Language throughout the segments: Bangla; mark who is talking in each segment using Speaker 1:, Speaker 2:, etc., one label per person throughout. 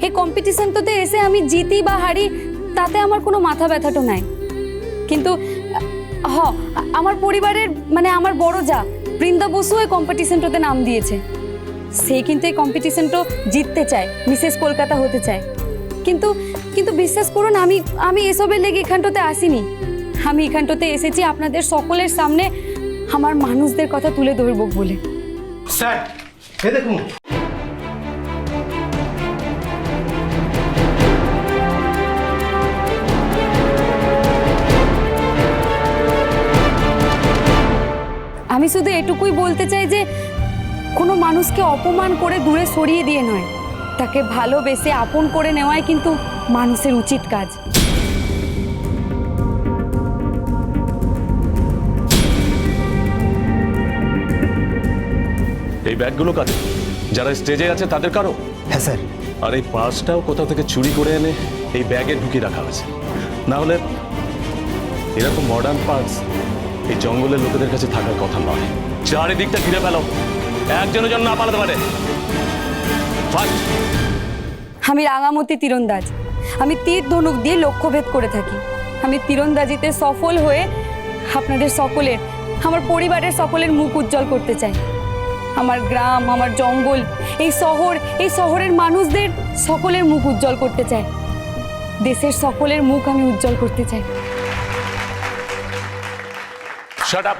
Speaker 1: এই কম্পিটিশনটাতে এসে আমি জিতি বা হারি তাতে আমার কোনো মাথা ব্যথাটো নাই। কিন্তু আমার পরিবারের মানে আমার বড় যা বৃন্দা বসু এই কম্পিটিশনটাতে নাম দিয়েছে। সে কিন্তু এই কম্পিটিশনটা জিততে চায়, মিসেস কলকাতা হতে চায়। কিন্তু কিন্তু বিশ্বাস করুন আমি এসবের লেগে এখানটাতে আসিনি। আমি এখানটাতে এসেছি আপনাদের সকলের সামনে আমার মানুষদের কথা তুলে ধরব বলে।
Speaker 2: স্যার এই দেখুন,
Speaker 1: আমি শুধু এটুকুই বলতে চাই যে কোনো মানুষকে অপমান করে দূরে সরিয়ে দিয়ে নয়, তাকে ভালোবেসে আপন করে নেওয়াই কিন্তু মানুষের উচিত কাজ।
Speaker 3: এই ব্যাগগুলো কাদের? যারা স্টেজে আছে তাদের কারো?
Speaker 2: হ্যাঁ স্যার।
Speaker 3: আর এই পার্সটাও কোথাও থেকে চুরি করে এনে এই ব্যাগে ঢুকিয়ে রাখা হয়েছে। না হলে এরকম মডার্ন পার্স এই জঙ্গলের লোকেদের কাছে থাকার কথা নয়। চারিদিকটা ঘিরে ফেলো, একজনের জন্য না পালাতে পারে।
Speaker 1: আমি রাঙামতি তীরন্দাজ। আমি তীর ধনুক দিয়ে লক্ষ্যভেদ করে থাকি। আমি তীরন্দাজিতে সফল হয়ে আপনাদের সকলের, আমার পরিবারের সকলের মুখ উজ্জ্বল করতে চাই। আমার গ্রাম, আমার জঙ্গল, এই শহরের মানুষদের সকলের মুখ উজ্জ্বল করতে চাই। দেশের সকলের মুখ আমি উজ্জ্বল করতে চাই।
Speaker 3: Shut up.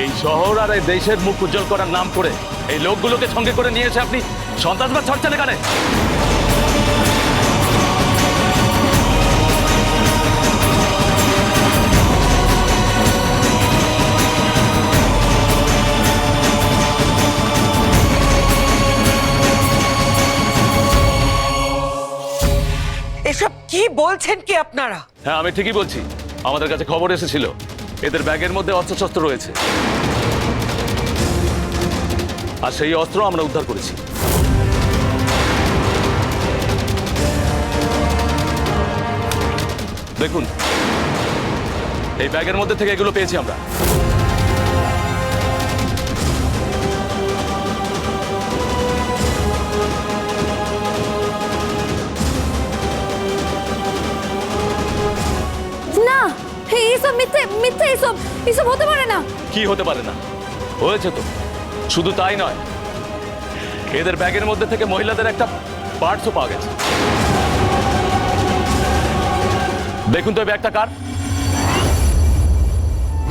Speaker 3: এই শহর আর এই দেশের মুখ উজ্জ্বল করার নাম করে এই লোকগুলোকে সঙ্গে করে নিয়ে এসে আপনি সন্ত্রাসবাদ ছড়ছেন এখানে।
Speaker 4: এসব কি বলছেন কি আপনারা?
Speaker 3: হ্যাঁ, আমি ঠিকই বলছি। আমাদের কাছে খবর এসেছিল এদের ব্যাগের মধ্যে অস্ত্রশস্ত্র রয়েছে, আর সেই অস্ত্র আমরা উদ্ধার করেছি। দেখুন, এই ব্যাগের মধ্যে থেকে এগুলো পেয়েছি আমরা।
Speaker 1: না, এইসব মিথ্যে মিথ্যে, এসব হতে পারে না।
Speaker 3: কি হতে পারে না? হয়েছে তো। শুধু তাই নয়, এদের ব্যাগের মধ্যে থেকে মহিলাদের একটা পার্টসও পাওয়া গেছে। দেখুন তো এই ব্যাগটা কার?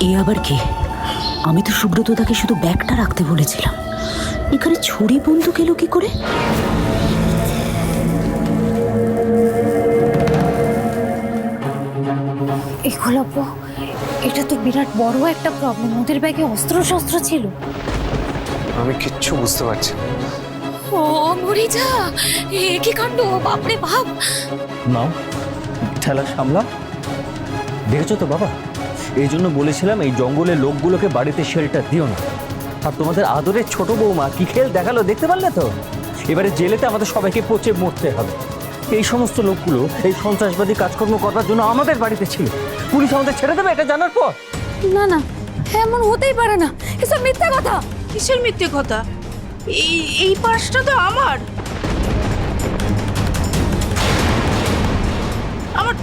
Speaker 5: এ আবার কে? আমি তো সুব্রত দাকে শুধু ব্যাগটা রাখতে বলেছিলাম। এখানে ছুরি বন্দুক এলো কি করে?
Speaker 1: এগুলো এটা তো বিরাট বড় একটা প্রবলেম। ওদের ব্যাগে অস্ত্রশস্ত্র ছিল।
Speaker 2: আমি কিচ্ছু বুঝতে পারছি না।
Speaker 1: ও মরিজা, এ কি কাণ্ড! বাপরে বাপ!
Speaker 6: নাও, ঠেলা সামলা। দেখেছো তো বাবা, এই জন্য বলেছিলাম এই জঙ্গলের লোকগুলোকে বাড়িতে শেল্টার দিও না। আর তোমাদের আদরের ছোট বৌমা কি খেল দেখালো, দেখতে পারলে তো? এবারে জেলেতে আমাদের সবাইকে পচে মরতে হবে। এই সমস্ত লোকগুলো এই সন্ত্রাসবাদী কাজকর্ম করবার জন্য আমাদের বাড়িতে ছিল। পুলিশ আমাদের ছেড়ে দেবে এটা জানার পর?
Speaker 1: না না, এমন হতেই পারে না। এসব মিথ্যা কথা।
Speaker 4: কিসের মিথ্যে কথা? এই পার্সটা তো আমার। আমার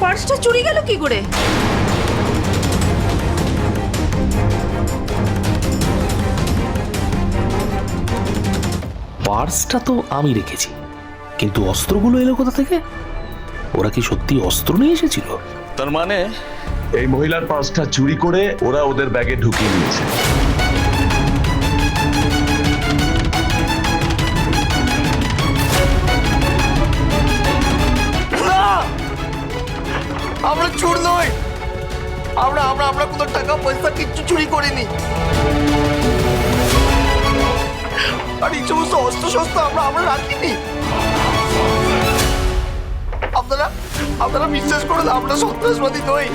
Speaker 4: পার্সটা চুরি গেল কি করে?
Speaker 7: পার্সটা তো আমি রেখেছি, কিন্তু অস্ত্রগুলো এলো কোথা থেকে? ওরা কি সত্যি অস্ত্র নিয়ে এসেছিল?
Speaker 3: তার মানে এই মহিলার পার্সটা চুরি করে ওরা ওদের ব্যাগে ঢুকিয়ে নিয়েছে।
Speaker 2: আমরা চোর নই। আমরা আমরা আমরা কোনো টাকা পয়সা কিচ্ছু চুরি করিনি। আর এই সমস্ত অস্ত্র শস্ত্র আমরা রাখিনি। আপনারা আপনারা বিশ্বাস করুন, আমরা সন্ত্রাসবাদী নই,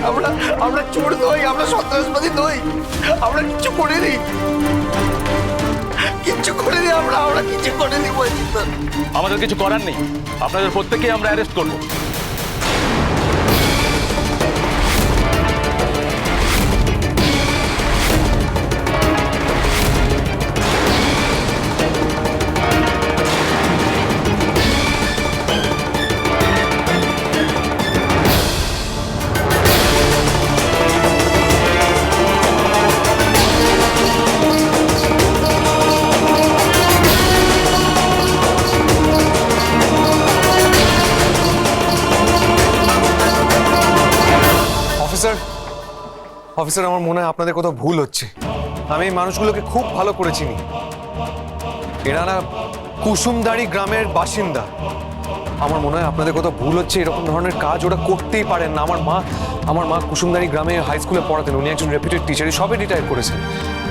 Speaker 2: আমরা চোর নই, আমরা সন্ত্রাসবাদী নই, আমরা কিচ্ছু করিনি, কিচ্ছু করিনি, আমরা কিচ্ছু করিনি বলছি স্যার।
Speaker 3: আমাদের কিছু করার নেই, আপনাদের প্রত্যেককেই আমরা অ্যারেস্ট করবো।
Speaker 8: অফিসার, আমার মনে হয় আপনাদের কোথাও ভুল হচ্ছে। আমি এই মানুষগুলোকে খুব ভালো করে চিনি। এরা না কুসুমদাড়ি গ্রামের বাসিন্দা। আমার মনে হয় আপনাদের কোথাও ভুল হচ্ছে। এরকম ধরনের কাজ ওরা করতেই পারেন না। আমার মা কুসুমদাড়ি গ্রামে হাই স্কুলে পড়াতেন। উনি একজন রেপুটেড টিচার, সবে রিটায়ার করেছেন।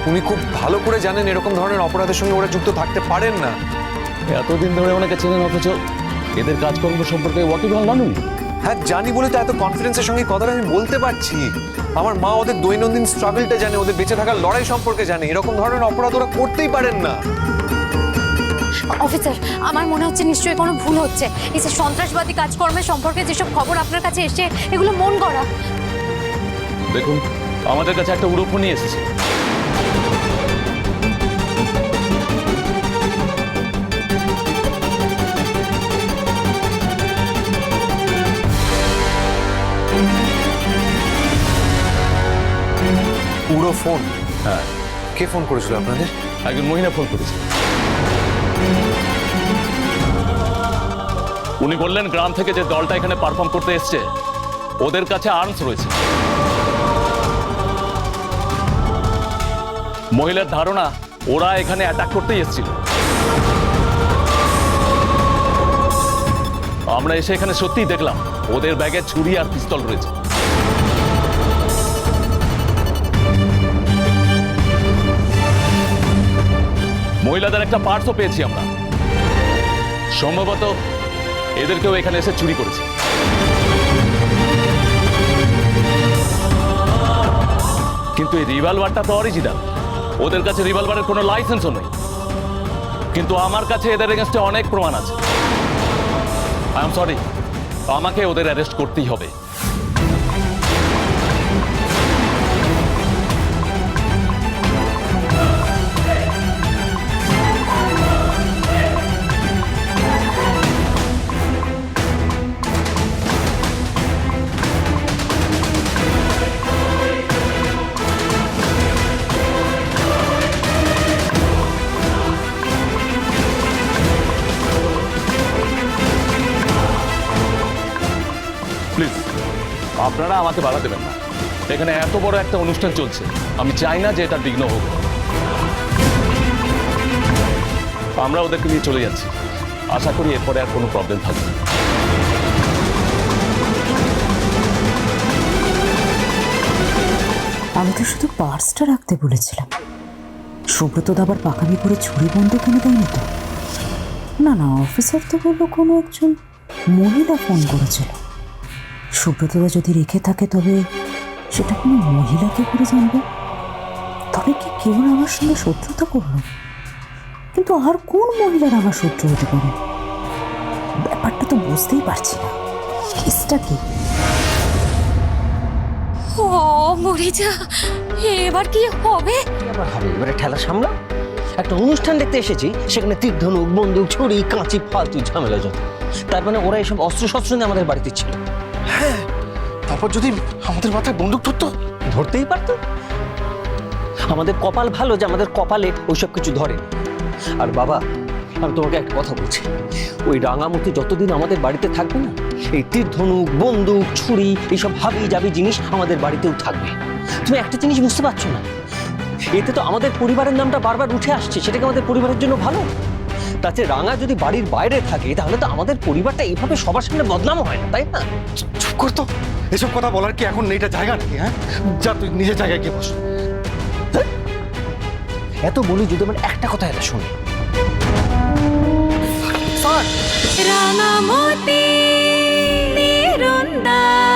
Speaker 8: উনি খুব ভালো করে জানেন এরকম ধরনের অপরাধের সঙ্গে ওরা যুক্ত থাকতে পারেন না।
Speaker 3: এতদিন ধরে ওনাকে চেনেন, অথচ এদের কাজকর্ম সম্পর্কে ওয়াকিবহাল নন উনি।
Speaker 8: হ্যাঁ জানি বলে তো এত কনফিডেন্সের সঙ্গে কথাটা আমি বলতে পারছি। আমার মা ওদের দৈনন্দিন স্ট্রাগলটা জানে, ওদের বেঁচে থাকার লড়াই সম্পর্কে জানে। এরকম ধরনের অপরাধ ওরা করতেই পারেন না।
Speaker 9: অফিসার, আমার মনে হচ্ছে নিশ্চয়ই কোনো ভুল হচ্ছে। এই যে সন্ত্রাসবাদী কাজকর্মের সম্পর্কে যেসব খবর আপনার কাছে এসে, এগুলো মন গড়া।
Speaker 3: দেখুন, আমাদের কাছে একটা উড়ো ফোনই এসেছে।
Speaker 8: পুরো ফোন?
Speaker 3: হ্যাঁ।
Speaker 8: কে ফোন করেছিল আপনাদের?
Speaker 3: একজন মহিলা ফোন করেছে। উনি বললেন গ্রাম থেকে যে দলটা এখানে পারফর্ম করতে এসছে ওদের কাছে আর্মস রয়েছে। মহিলার ধারণা ওরা এখানে অ্যাটাক করতেই এসেছিল। আমরা এসে এখানে সত্যিই দেখলাম ওদের ব্যাগে ছুরি আর পিস্তল রয়েছে। মহিলাদের একটা পার্টসও পেয়েছি আমরা। সম্ভবত এদেরকেও এখানে এসে চুরি করেছে। কিন্তু এই রিভলভারটা তো অরিজিনাল। ওদের কাছে রিভলভারের কোনো লাইসেন্সও নেই। কিন্তু আমার কাছে এদের এগেইনস্টে অনেক প্রমাণ আছে। আই এম সরি, আমাকে ওদের অ্যারেস্ট করতেই হবে। প্লিজ, আপনারা আমাকে বাধা দেবেন না। এখানে এত বড় একটা অনুষ্ঠান চলছে, আমি চাই না যে এটা বিঘ্ন হোক। আমরা ওদেরকে নিয়ে চলে যাচ্ছি। আশা করি এরপরে আর কোনো প্রবলেম থাকবে না।
Speaker 5: আমি তো শুধু পার্সটা রাখতে বলেছিলাম। সুব্রত আবার পাকামি করে ছুরি বন্ধ কিনে দেয়নি তো? না না, অফিসার তো বললো কোনো একজন মহিলা ফোন করেছিল। সুব্রতরা যদি রেখে থাকে তবে সেটা কোনো মহিলাকে করে জানবে। তবে কি কেউ আমার সঙ্গে শত্রুতা করলো? কিন্তু আর কোন মহিলার আমার শত্রু হতে পারে? ব্যাপারটা তো বুঝতেই পারছি না। কেসটা কি?
Speaker 9: ও মরিজা, এবার কি হবে?
Speaker 6: এবারে ঠেলা সামলা। একটা অনুষ্ঠান দেখতে এসেছি, সেখানে তীর ধনুক, বন্দুক, ছুরি, কাঁচি, ফালতু ঝামেলা যত। তার মানে ওরা এসব অস্ত্র শস্ত্র নিয়ে আমাদের বাড়িতে ছিল।
Speaker 2: হ্যাঁ, তারপর যদি আমাদের মাথায় বন্দুক ধরতো?
Speaker 6: ধরতেই পারতো। আমাদের কপাল ভালো যে আমাদের কপালে ওইসব কিছু ধরে। আর বাবা, আমি তোমাকে একটা কথা বলছি, ওই রাঙামতি যতদিন আমাদের বাড়িতে থাকবে না, এই তীর ধনুক, বন্দুক, ছুরি, এইসব হাবি জাবি জিনিস আমাদের বাড়িতেও থাকবে। তুমি একটা জিনিস বুঝতে পারছো না? এতে তো আমাদের পরিবারের নামটা বারবার উঠে আসছে। সেটা কি আমাদের পরিবারের জন্য ভালো? তাতে রাঙা যদি বাড়ির বাইরে থাকে তাহলে তো আমাদের পরিবারটা এইভাবে সবার সামনে বদনাম হয় না, তাই না?
Speaker 2: চুপ করতো। এসব কথা বলার কি এখন এইটা জায়গা নাকি? হ্যাঁ, যা তুই নিজের জায়গায় গিয়ে বস।
Speaker 6: এত বলি যদি আমার একটা কথা এটা শোনে।
Speaker 9: রাঙামতি নিরন টান